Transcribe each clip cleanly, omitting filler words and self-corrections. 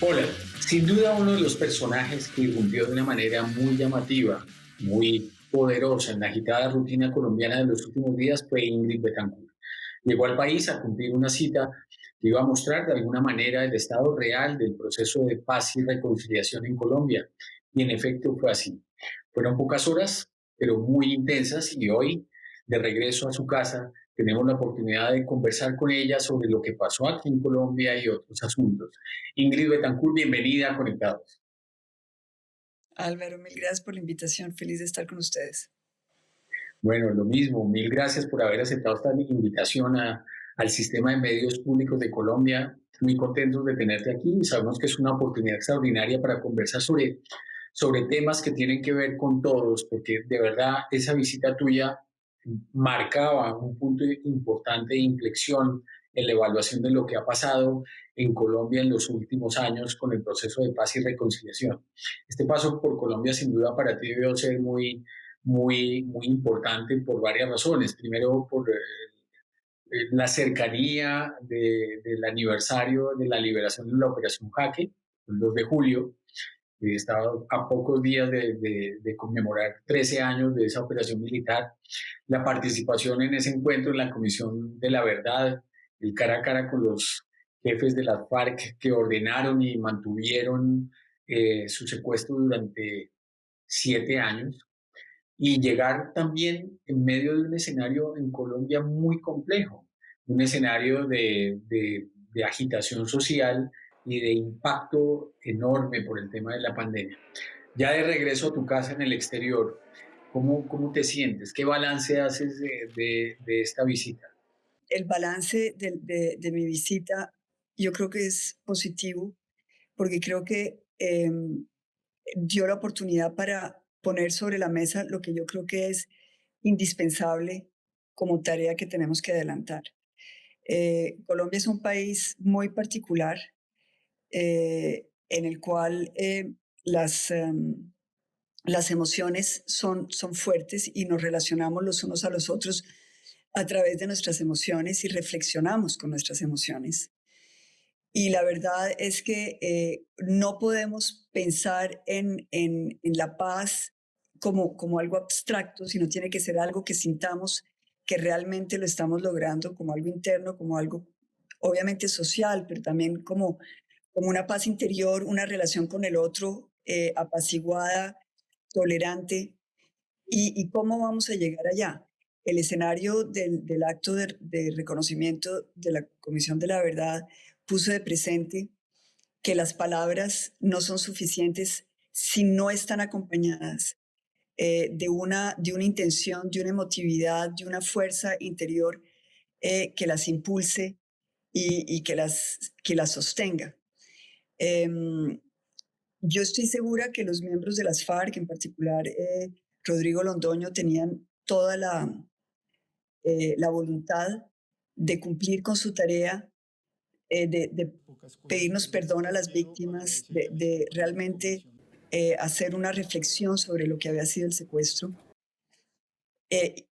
Hola, sin duda uno de los personajes que irrumpió de una manera muy llamativa, muy poderosa en la agitada rutina colombiana de los últimos días fue Ingrid Betancourt. Llegó al país a cumplir una cita que iba a mostrar de alguna manera el estado real del proceso de paz y reconciliación en Colombia. Y en efecto fue así. Fueron pocas horas, pero muy intensas y hoy, de regreso a su casa, tenemos la oportunidad de conversar con ella sobre lo que pasó aquí en Colombia y otros asuntos. Ingrid Betancourt, bienvenida a Conectados. Álvaro, mil gracias por la invitación. Feliz de estar con ustedes. Bueno, lo mismo, mil gracias por haber aceptado esta invitación al sistema de medios públicos de Colombia. Muy contentos de tenerte aquí. Sabemos que es una oportunidad extraordinaria para conversar sobre temas que tienen que ver con todos, porque de verdad esa visita tuya marcaba un punto importante de inflexión en la evaluación de lo que ha pasado en Colombia en los últimos años con el proceso de paz y reconciliación. Este paso por Colombia sin duda para ti debió ser muy importante por varias razones. Primero, por la cercanía del aniversario de la liberación de la Operación Jaque, el 2 de julio. Estaba a pocos días de conmemorar 13 años de esa operación militar. La participación en ese encuentro en la Comisión de la Verdad, el cara a cara con los jefes de las FARC que ordenaron y mantuvieron su secuestro durante 7 años y llegar también en medio de un escenario en Colombia muy complejo, un escenario de agitación social y de impacto enorme por el tema de la pandemia. Ya de regreso a tu casa en el exterior, ¿cómo te sientes? ¿Qué balance haces de esta visita? El balance de mi visita yo creo que es positivo porque creo que dio la oportunidad para poner sobre la mesa lo que yo creo que es indispensable como tarea que tenemos que adelantar. Colombia es un país muy particular en el cual las emociones son fuertes y nos relacionamos los unos a los otros a través de nuestras emociones y reflexionamos con nuestras emociones. Y la verdad es que no podemos pensar en la paz como algo abstracto, sino tiene que ser algo que sintamos que realmente lo estamos logrando como algo interno, como algo obviamente social, pero también como una paz interior, una relación con el otro apaciguada, tolerante. ¿Y cómo vamos a llegar allá? El escenario del acto de reconocimiento de la Comisión de la Verdad puso de presente que las palabras no son suficientes si no están acompañadas de una intención, de una emotividad, de una fuerza interior que las impulse y que las sostenga. Em, yo estoy segura que los miembros de las FARC, en particular Rodrigo Londoño, tenían toda la voluntad de cumplir con su tarea, de pedirnos perdón a las víctimas, de realmente hacer una reflexión sobre lo que había sido el secuestro.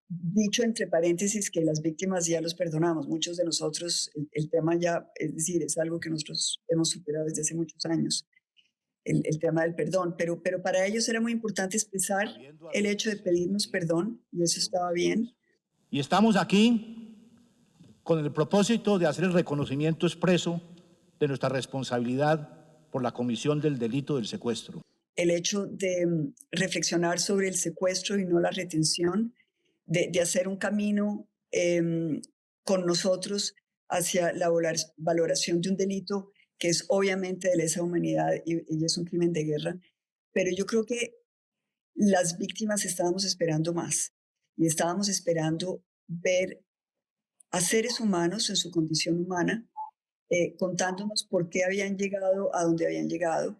Dicho entre paréntesis que las víctimas ya los perdonamos, muchos de nosotros, el tema ya, es decir, es algo que nosotros hemos superado desde hace muchos años. El tema del perdón, pero para ellos era muy importante expresar el hecho de pedirnos perdón y eso estaba bien. Y estamos aquí con el propósito de hacer el reconocimiento expreso de nuestra responsabilidad por la comisión del delito del secuestro. El hecho de reflexionar sobre el secuestro y no la retención, de hacer un camino con nosotros hacia la valoración de un delito que es obviamente de lesa humanidad y es un crimen de guerra, pero yo creo que las víctimas estábamos esperando más y estábamos esperando ver a seres humanos en su condición humana, contándonos por qué habían llegado a donde habían llegado,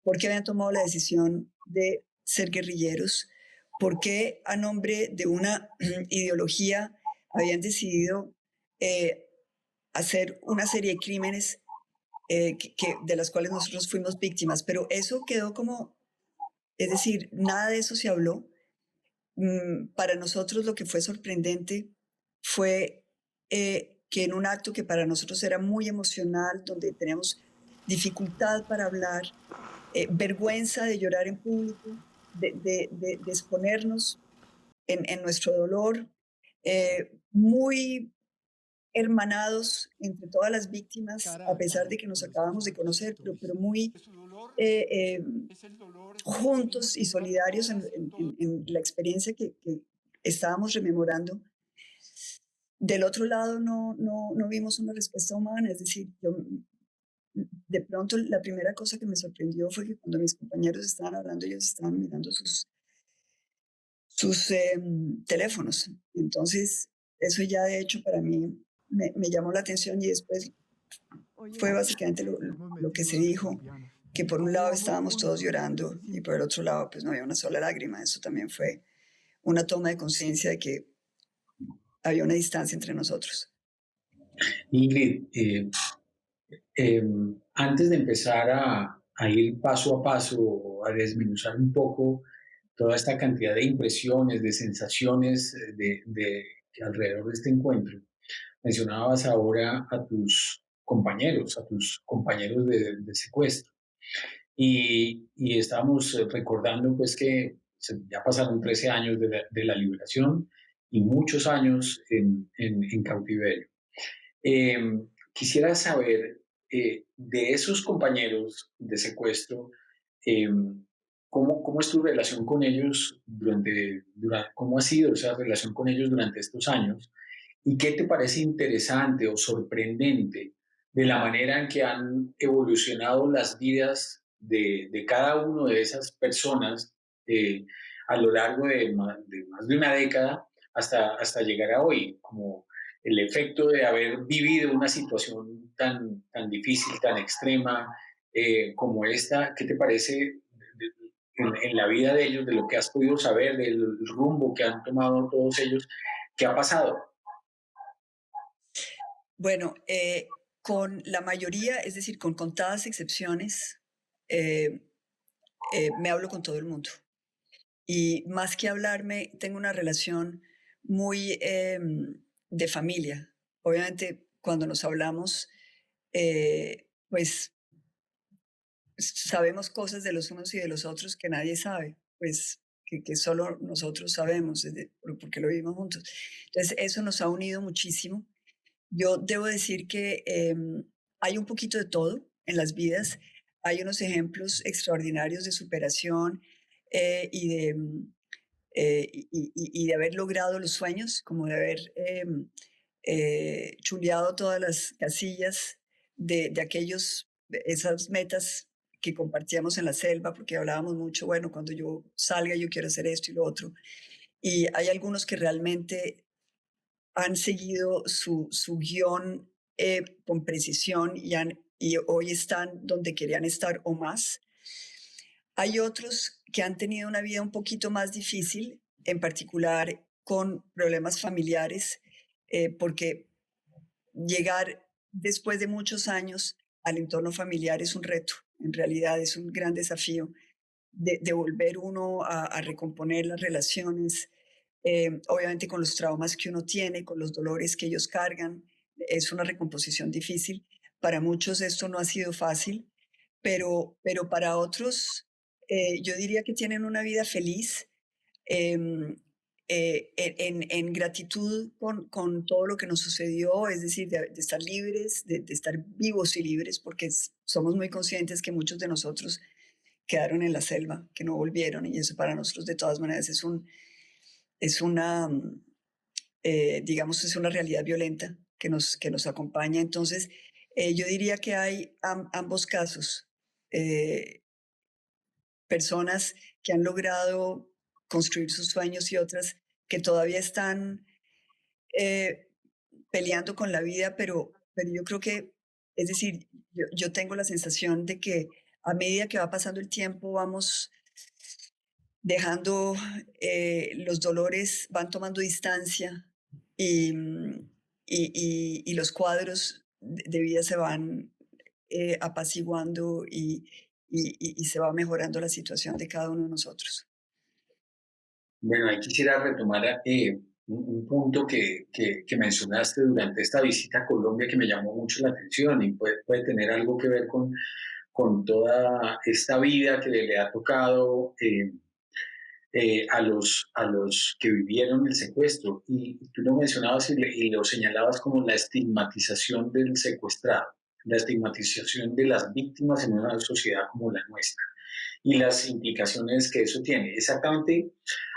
por qué habían tomado la decisión de ser guerrilleros, por qué a nombre de una ideología habían decidido hacer una serie de crímenes de las cuales nosotros fuimos víctimas. Pero eso quedó como, es decir, nada de eso se habló. Para nosotros lo que fue sorprendente fue que en un acto que para nosotros era muy emocional, donde teníamos dificultad para hablar, vergüenza de llorar en público, de exponernos en nuestro dolor, muy hermanados entre todas las víctimas, a pesar de que nos acabamos de conocer, pero muy eh, eh, juntos y solidarios en la experiencia que estábamos rememorando. Del otro lado no vimos una respuesta humana, es decir, de pronto la primera cosa que me sorprendió fue que cuando mis compañeros estaban hablando, ellos estaban mirando sus teléfonos. Entonces, eso ya de hecho para mí me llamó la atención y después fue básicamente lo que se dijo, que por un lado estábamos todos llorando y por el otro lado pues no había una sola lágrima. Eso también fue una toma de conciencia de que había una distancia entre nosotros. Ingrid, antes de empezar a ir paso a paso, a desmenuzar un poco toda esta cantidad de impresiones, de sensaciones alrededor de este encuentro, mencionabas ahora a tus compañeros de secuestro. Y estábamos recordando pues que ya pasaron 13 años de la liberación y muchos años en cautiverio. Eh, Quisiera saber de esos compañeros de secuestro, eh, ¿cómo es tu relación con ellos cómo ha sido esa relación con ellos durante estos años? ¿Y qué te parece interesante o sorprendente de la manera en que han evolucionado las vidas de cada una de esas personas a lo largo de más de una década hasta llegar a hoy? Como el efecto de haber vivido una situación tan difícil, tan extrema como esta. ¿Qué te parece en la vida de ellos, de lo que has podido saber, del rumbo que han tomado todos ellos? ¿Qué ha pasado? Bueno, con la mayoría, es decir, con contadas excepciones, eh, me hablo con todo el mundo. Y más que hablarme, tengo una relación muy de familia. Obviamente, cuando nos hablamos, pues sabemos cosas de los unos y de los otros que nadie sabe, pues que solo nosotros sabemos, porque lo vivimos juntos. Entonces, eso nos ha unido muchísimo. Yo debo decir que hay un poquito de todo en las vidas. Hay unos ejemplos extraordinarios de superación y y de haber logrado los sueños, como de haber chuleado todas las casillas de esas metas que compartíamos en la selva, porque hablábamos mucho, bueno, cuando yo salga yo quiero hacer esto y lo otro. Y hay algunos que realmente han seguido su guión con precisión y hoy están donde querían estar o más. Hay otros que han tenido una vida un poquito más difícil, en particular con problemas familiares, porque llegar después de muchos años al entorno familiar es un reto, en realidad es un gran desafío de volver uno a recomponer las relaciones, obviamente con los traumas que uno tiene, con los dolores que ellos cargan, es una recomposición difícil. Para muchos esto no ha sido fácil, pero para otros yo diría que tienen una vida feliz, em, en gratitud con todo lo que nos sucedió, es decir, de estar libres, de estar vivos y libres, porque somos muy conscientes que muchos de nosotros quedaron en la selva, que no volvieron, y eso para nosotros de todas maneras es una, digamos, es una realidad violenta que nos acompaña. Entonces, yo diría que hay ambos casos. Eh, Personas que han logrado construir sus sueños y otras que todavía están eh, peleando con la vida, pero yo creo que, es decir, yo tengo la sensación de que a medida que va pasando el tiempo vamos dejando los dolores, van tomando distancia y, y los cuadros de vida se van apaciguando y se va mejorando la situación de cada uno de nosotros. Bueno, ahí quisiera retomar un punto que mencionaste durante esta visita a Colombia que me llamó mucho la atención y puede tener algo que ver con toda esta vida que le ha tocado a los que vivieron el secuestro. Y tú lo mencionabas y lo señalabas como la estigmatización del secuestrado, la estigmatización de las víctimas en una sociedad como la nuestra y las implicaciones que eso tiene. Exactamente,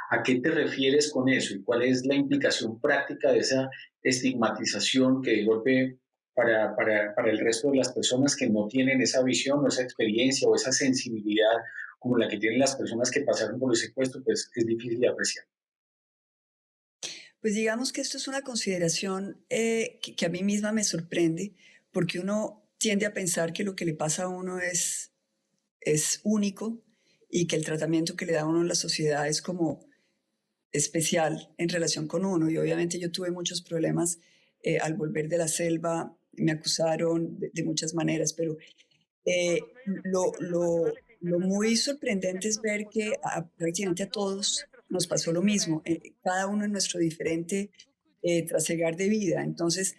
¿a qué te refieres con eso y cuál es la implicación práctica de esa estigmatización que de golpe para el resto de las personas que no tienen esa visión o esa experiencia o esa sensibilidad como la que tienen las personas que pasaron por el secuestro, pues es difícil de apreciar? Pues digamos que esto es una consideración que a mí misma me sorprende, porque uno tiende a pensar que lo que le pasa a uno es único y que el tratamiento que le da a uno en la sociedad es como especial en relación con uno. Y obviamente yo tuve muchos problemas al volver de la selva, me acusaron de muchas maneras, pero lo muy sorprendente es ver que prácticamente a todos nos pasó lo mismo, cada uno en nuestro diferente trasegar de vida. Entonces,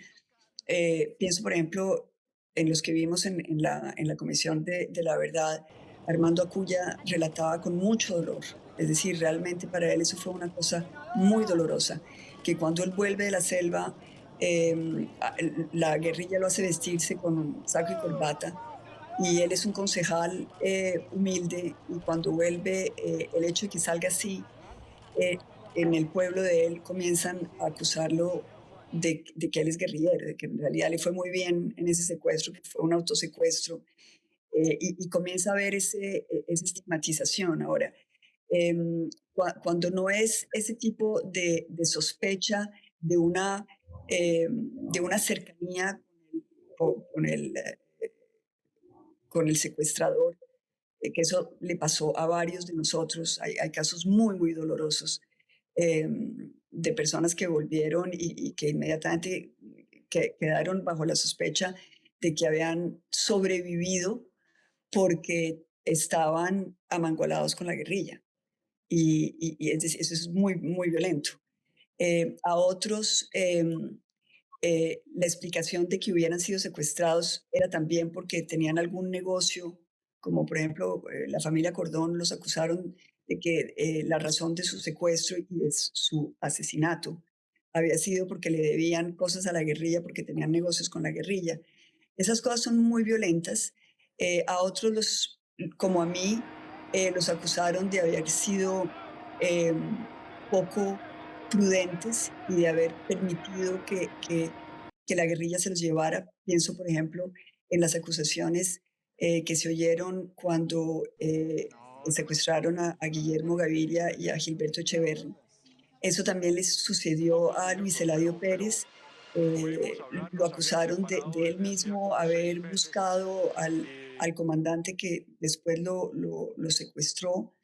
pienso, por ejemplo, en los que vimos en la Comisión de la Verdad. Armando Acuña relataba con mucho dolor, es decir, realmente para él eso fue una cosa muy dolorosa, que cuando él vuelve de la selva, la guerrilla lo hace vestirse con un saco y corbata, y él es un concejal humilde, y cuando vuelve, el hecho de que salga así, en el pueblo de él comienzan a acusarlo de que él es guerrillero, de que en realidad le fue muy bien en ese secuestro, que fue un autosecuestro, y comienza a ver esa estigmatización. Ahora, cuando no es ese tipo de sospecha de una cercanía con el, con el secuestrador, que eso le pasó a varios de nosotros. Hay casos muy, muy dolorosos de personas que volvieron y que inmediatamente quedaron bajo la sospecha de que habían sobrevivido porque estaban amangolados con la guerrilla. Y es decir, eso es muy, muy violento. A otros, la explicación de que hubieran sido secuestrados era también porque tenían algún negocio, como por ejemplo la familia Cordón los acusaron de que la razón de su secuestro y de su asesinato había sido porque le debían cosas a la guerrilla, porque tenían negocios con la guerrilla. Esas cosas son muy violentas. A otros, como a mí, los acusaron de haber sido poco prudentes y de haber permitido que la guerrilla se los llevara. Pienso, por ejemplo, en las acusaciones que se oyeron cuando secuestraron a Guillermo Gaviria y a Gilberto Echeverri. Eso también les sucedió a Luis Eladio Pérez. Lo acusaron de él mismo haber buscado al comandante que después lo secuestró.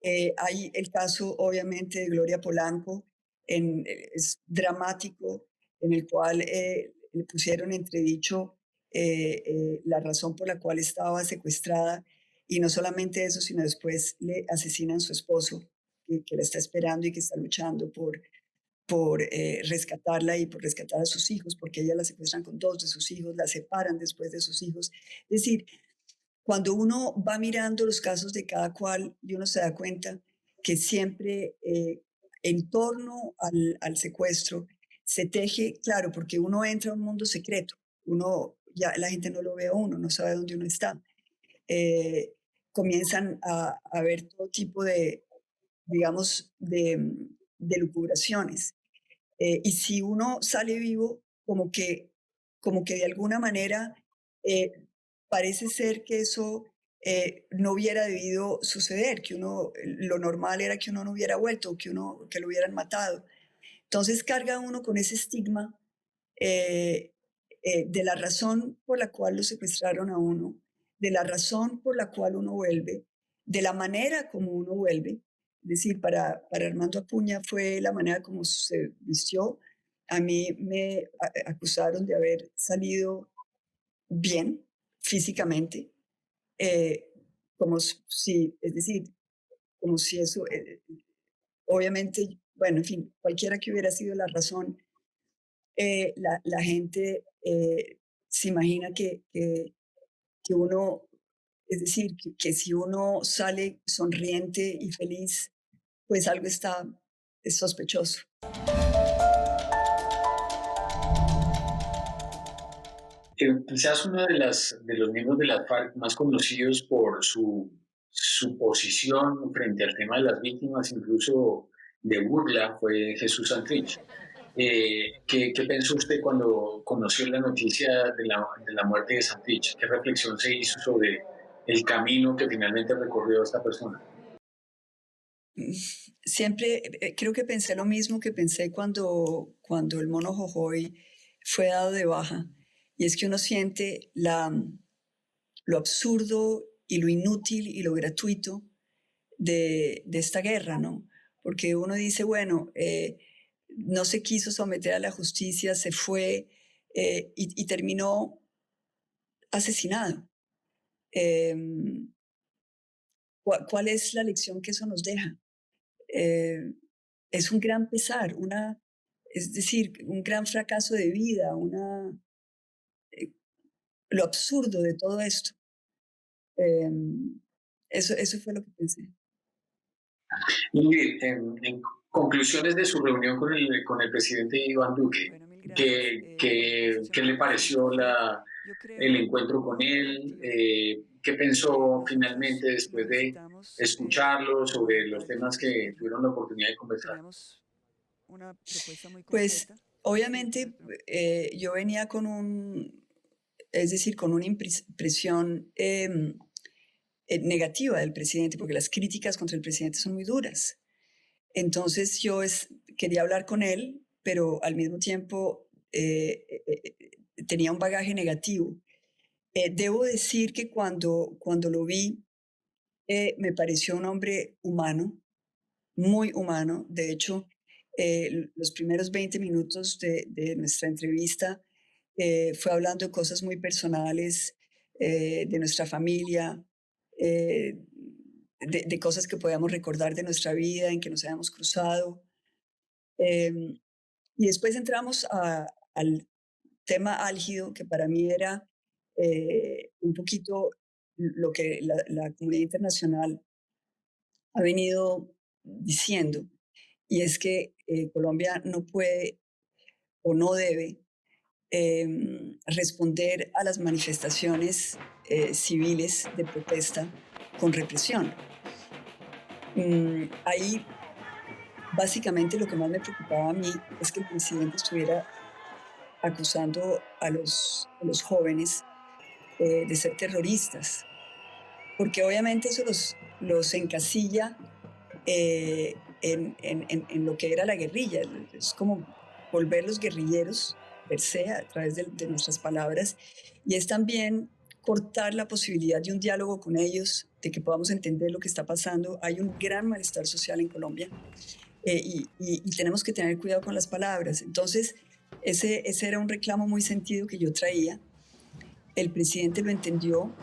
Hay el caso, obviamente, de Gloria Polanco, es dramático, en el cual le pusieron entredicho la razón por la cual estaba secuestrada, y no solamente eso, sino después le asesinan a su esposo, que la está esperando y que está luchando por rescatarla y por rescatar a sus hijos, porque ella la secuestran con dos de sus hijos, la separan después de sus hijos. Es decir, cuando uno va mirando los casos de cada cual y uno se da cuenta que siempre en torno al secuestro se teje, claro, porque uno entra a un mundo secreto, uno ya la gente no lo ve a uno, no sabe dónde uno está. Eh, Comienzan a ver todo tipo de, digamos, de lucubraciones. Y si uno sale vivo, como que de alguna manera eh, parece ser que eso no hubiera debido suceder, que uno, lo normal era que uno no hubiera vuelto, que lo hubieran matado. Entonces carga uno con ese estigma eh, de la razón por la cual lo secuestraron a uno, de la razón por la cual uno vuelve, de la manera como uno vuelve. Es decir, para Armando Acuña fue la manera como se vistió. A mí me acusaron de haber salido bien físicamente, eh, como si, es decir, como si eso, obviamente, bueno, en fin, cualquiera que hubiera sido la razón, la gente se imagina que uno, es decir, que si uno sale sonriente y feliz, pues algo está es sospechoso. Quizás uno de los miembros de las FARC más conocidos por su posición frente al tema de las víctimas, incluso de burla, fue Jesús Santrich. ¿Qué pensó usted cuando conoció la noticia de la muerte de Santrich? ¿Qué reflexión se hizo sobre el camino que finalmente recorrió esta persona? Mm, Siempre creo que pensé lo mismo que pensé cuando el mono Jojoy fue dado de baja, y es que uno siente lo absurdo y lo inútil y lo gratuito de esta guerra, ¿no? Porque uno dice, bueno, no se quiso someter a la justicia, se fue y terminó asesinado. Em, ¿Cuál es la lección que eso nos deja? Eh, es un gran pesar, es decir, un gran fracaso de vida, eh, lo absurdo de todo esto. Em, eso fue lo que pensé. Ingrid, en conclusiones de su reunión con el presidente Iván Duque, Bueno, mil gracias por la qué conversación le tan pareció interesante. Yo el creo, encuentro con él? Tío, ¿Qué que pensó finalmente nosotros después de necesitamos escucharlo sobre los levantar temas frentes de que guerra. tuvieron la oportunidad de conversar? Teníamos una propuesta muy pues concreta. Obviamente yo venía con es decir, con una impresión negativa del presidente, porque las críticas contra el presidente son muy duras. Entonces quería hablar con él, pero al mismo tiempo tenía un bagaje negativo. Debo decir que cuando lo vi, me pareció un hombre humano, muy humano. De hecho, los primeros 20 minutos de nuestra entrevista fue hablando de cosas muy personales, de nuestra familia, eh, de cosas que podíamos recordar de nuestra vida, en que nos habíamos cruzado. Em, y después entramos al tema álgido, que para mí era un poquito lo que la comunidad internacional ha venido diciendo, y es que Colombia no puede o no debe responder a las manifestaciones civiles de protesta con represión. Ahí básicamente lo que más me preocupaba a mí es que el presidente estuviera acusando a los jóvenes de ser terroristas, porque obviamente eso los encasilla en lo que era la guerrilla. Es como volverlos guerrilleros per se a través de nuestras palabras, y es también cortar la posibilidad de un diálogo con ellos, de que podamos entender lo que está pasando. Hay un gran malestar social en Colombia y tenemos que tener cuidado con las palabras. Entonces, ese era un reclamo muy sentido que yo traía. El presidente lo entendió.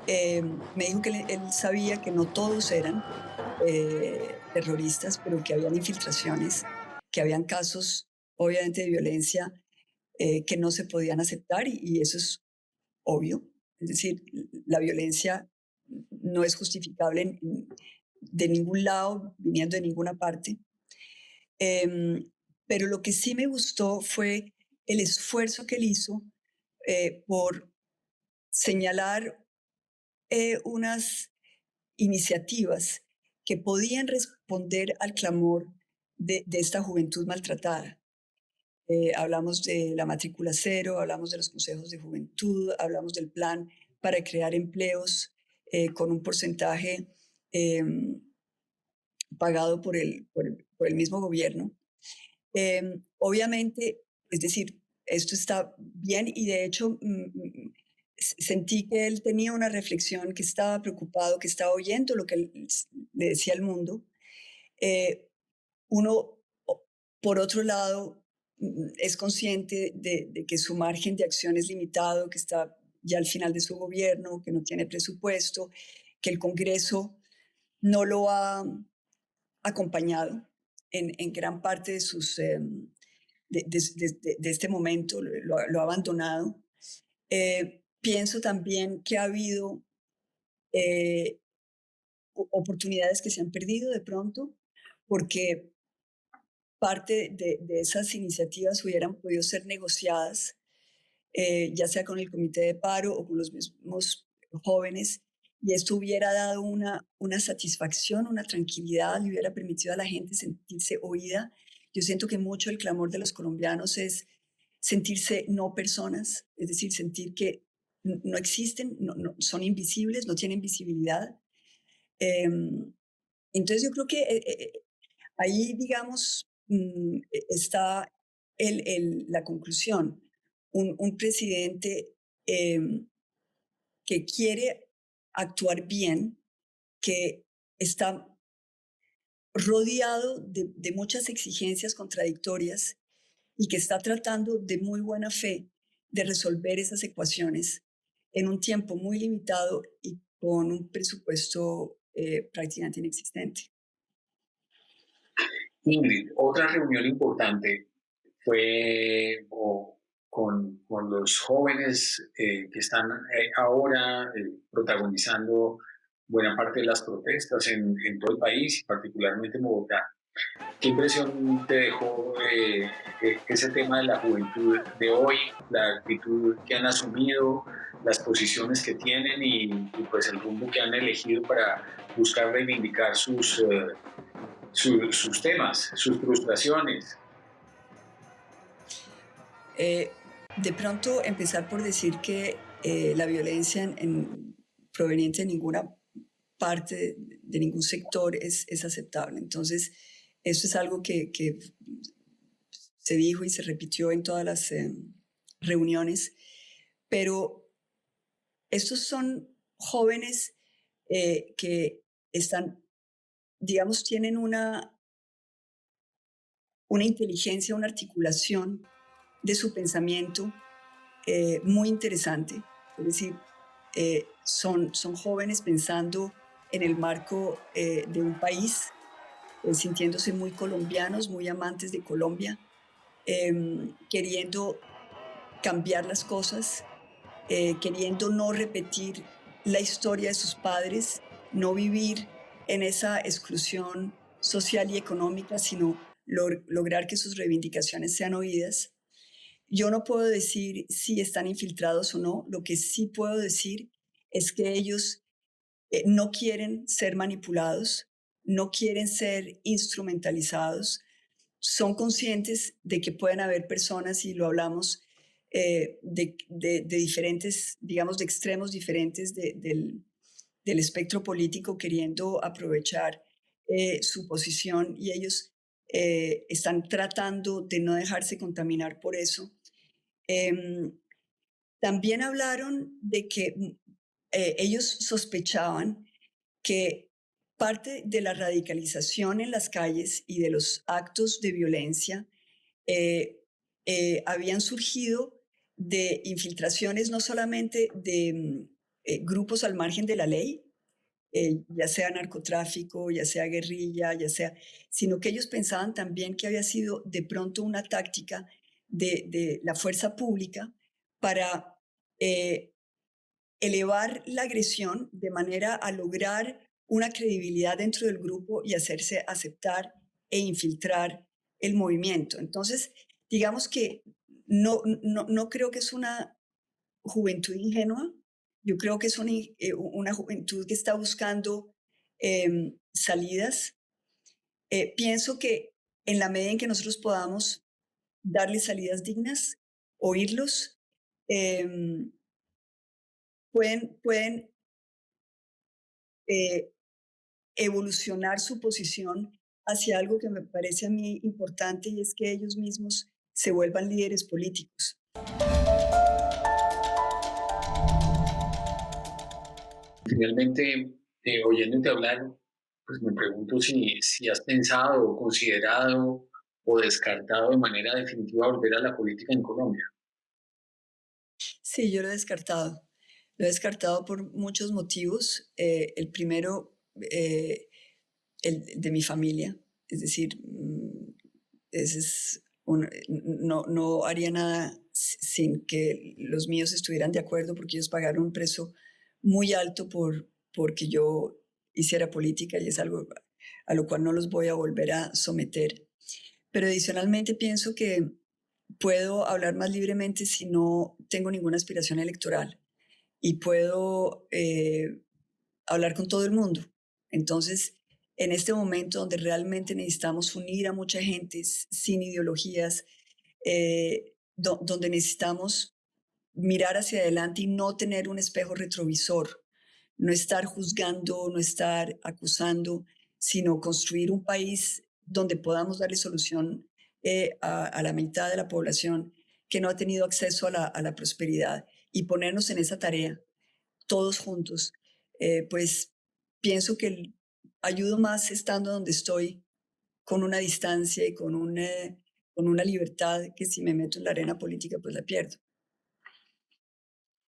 Me dijo que él sabía que no todos eran terroristas, pero que habían infiltraciones, que habían casos, obviamente, de violencia que no se podían aceptar, y eso es obvio. Es decir, la violencia no es justificable de ningún lado, viniendo de ninguna parte. Em, pero lo que sí me gustó fue el esfuerzo que él hizo por señalar unas iniciativas que podían responder al clamor de esta juventud maltratada. Hablamos de la matrícula cero, hablamos de los consejos de juventud, hablamos del plan para crear empleos con un porcentaje em, pagado por el mismo gobierno. Obviamente, es decir, esto está bien, y de hecho sentí que él tenía una reflexión, que estaba preocupado, que estaba oyendo lo que le decía al mundo. Uno, por otro lado, es consciente de que su margen de acción es limitado, que está ya al final de su gobierno, que no tiene presupuesto, que el Congreso no lo ha acompañado en gran parte de sus de este momento, lo ha abandonado. Pienso también que ha habido eh, oportunidades que se han perdido de pronto, porque parte de esas iniciativas hubieran podido ser negociadas, ya sea con el comité de paro o con los mismos jóvenes, y esto hubiera dado una satisfacción, una tranquilidad, le hubiera permitido a la gente sentirse oída. Yo siento que mucho el clamor de los colombianos es sentirse no personas, es decir, sentir que no existen, son invisibles, no tienen visibilidad. Em, entonces yo creo que ahí, digamos, está la conclusión. Un presidente que quiere actuar bien, que está rodeado de muchas exigencias contradictorias y que está tratando de muy buena fe de resolver esas ecuaciones en un tiempo muy limitado y con un presupuesto prácticamente inexistente. Ingrid, otra reunión importante fue con los jóvenes que están ahora protagonizando buena parte de las protestas en todo el país, y particularmente en Bogotá. ¿Qué impresión te dejó ese tema de la juventud de hoy, la actitud que han asumido, las posiciones que tienen y pues el rumbo que han elegido para buscar reivindicar sus temas, sus frustraciones? De pronto empezar por decir que la violencia proveniente de ninguna parte, de ningún sector es aceptable. Entonces, eso es algo que se dijo y se repitió en todas las reuniones, pero estos son jóvenes que están, digamos, tienen una inteligencia, una articulación de su pensamiento muy interesante. Es decir, son jóvenes pensando en el marco de un país, sintiéndose muy colombianos, muy amantes de Colombia, queriendo cambiar las cosas, queriendo no repetir la historia de sus padres, no vivir en esa exclusión social y económica, sino lograr que sus reivindicaciones sean oídas. Yo no puedo decir si están infiltrados o no. Lo que sí puedo decir es que ellos no quieren ser manipulados, no quieren ser instrumentalizados. Son conscientes de que pueden haber personas, y lo hablamos, de diferentes, digamos, de extremos diferentes del espectro político, queriendo aprovechar su posición, y ellos están tratando de no dejarse contaminar por eso. También hablaron de que ellos sospechaban que parte de la radicalización en las calles y de los actos de violencia habían surgido de infiltraciones no solamente de grupos al margen de la ley, ya sea narcotráfico, ya sea guerrilla, sino que ellos pensaban también que había sido de pronto una táctica de la fuerza pública para elevar la agresión de manera a lograr una credibilidad dentro del grupo y hacerse aceptar e infiltrar el movimiento. Entonces, digamos que no creo que es una juventud ingenua. Yo creo que es una juventud que está buscando salidas. Pienso que en la medida en que nosotros podamos darles salidas dignas, oírlos, pueden evolucionar su posición hacia algo que me parece a mí importante, y es que ellos mismos se vuelvan líderes políticos. Finalmente, oyéndote hablar, pues me pregunto si has pensado o considerado o descartado de manera definitiva volver a la política en Colombia. Sí, yo lo he descartado. Lo he descartado por muchos motivos. El primero, el de mi familia. Es decir, ese es no haría nada sin que los míos estuvieran de acuerdo, porque ellos pagaron un precio muy alto porque yo hiciera política, y es algo a lo cual no los voy a volver a someter. Pero adicionalmente pienso que puedo hablar más libremente si no tengo ninguna aspiración electoral, y puedo hablar con todo el mundo. Entonces, en este momento donde realmente necesitamos unir a mucha gente sin ideologías, donde necesitamos mirar hacia adelante y no tener un espejo retrovisor, no estar juzgando, no estar acusando, sino construir un país donde podamos darle solución a la mitad de la población que no ha tenido acceso a la prosperidad, y ponernos en esa tarea todos juntos. Pues pienso que ayudo más estando donde estoy, con una distancia y con una libertad, que si me meto en la arena política, pues la pierdo.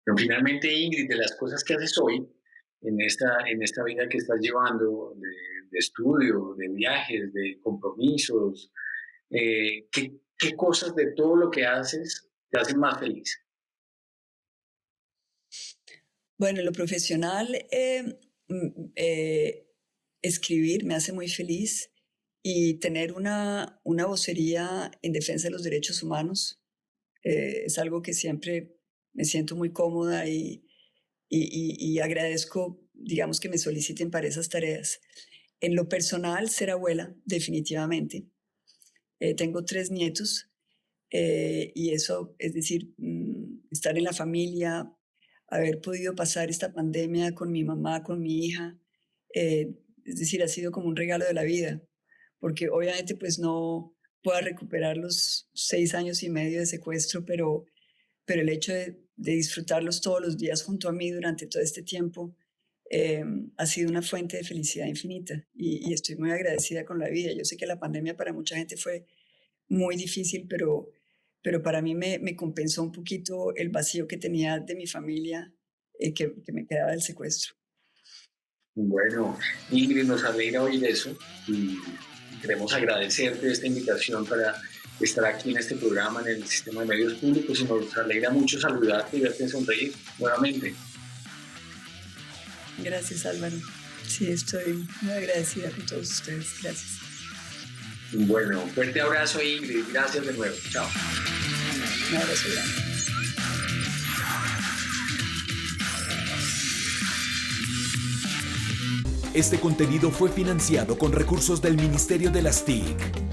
Pero finalmente, Ingrid, de las cosas que haces hoy, en esta vida que estás llevando, de estudio, de viajes, de compromisos, ¿qué cosas de todo lo que haces te hacen más feliz? Bueno, en lo profesional, escribir me hace muy feliz, y tener una vocería en defensa de los derechos humanos es algo que siempre me siento muy cómoda, y agradezco, digamos, que me soliciten para esas tareas. En lo personal, ser abuela, definitivamente. Tengo 3 nietos, y eso, es decir, estar en la familia, haber podido pasar esta pandemia con mi mamá, con mi hija, es decir, ha sido como un regalo de la vida, porque obviamente pues no puedo recuperar los 6 años y medio de secuestro, pero el hecho de disfrutarlos todos los días junto a mí durante todo este tiempo ha sido una fuente de felicidad infinita, y estoy muy agradecida con la vida. Yo sé que la pandemia para mucha gente fue muy difícil, pero para mí me compensó un poquito el vacío que tenía de mi familia, que me quedaba del secuestro. Bueno, Ingrid, nos alegra oír eso y queremos agradecerte esta invitación para estar aquí en este programa en el Sistema de Medios Públicos, y nos alegra mucho saludarte y verte sonreír nuevamente. Gracias, Álvaro. Sí, estoy muy agradecida con todos ustedes. Gracias. Bueno, fuerte abrazo, Ingrid. Gracias de nuevo. Chao. Un abrazo grande. Este contenido fue financiado con recursos del Ministerio de las TIC.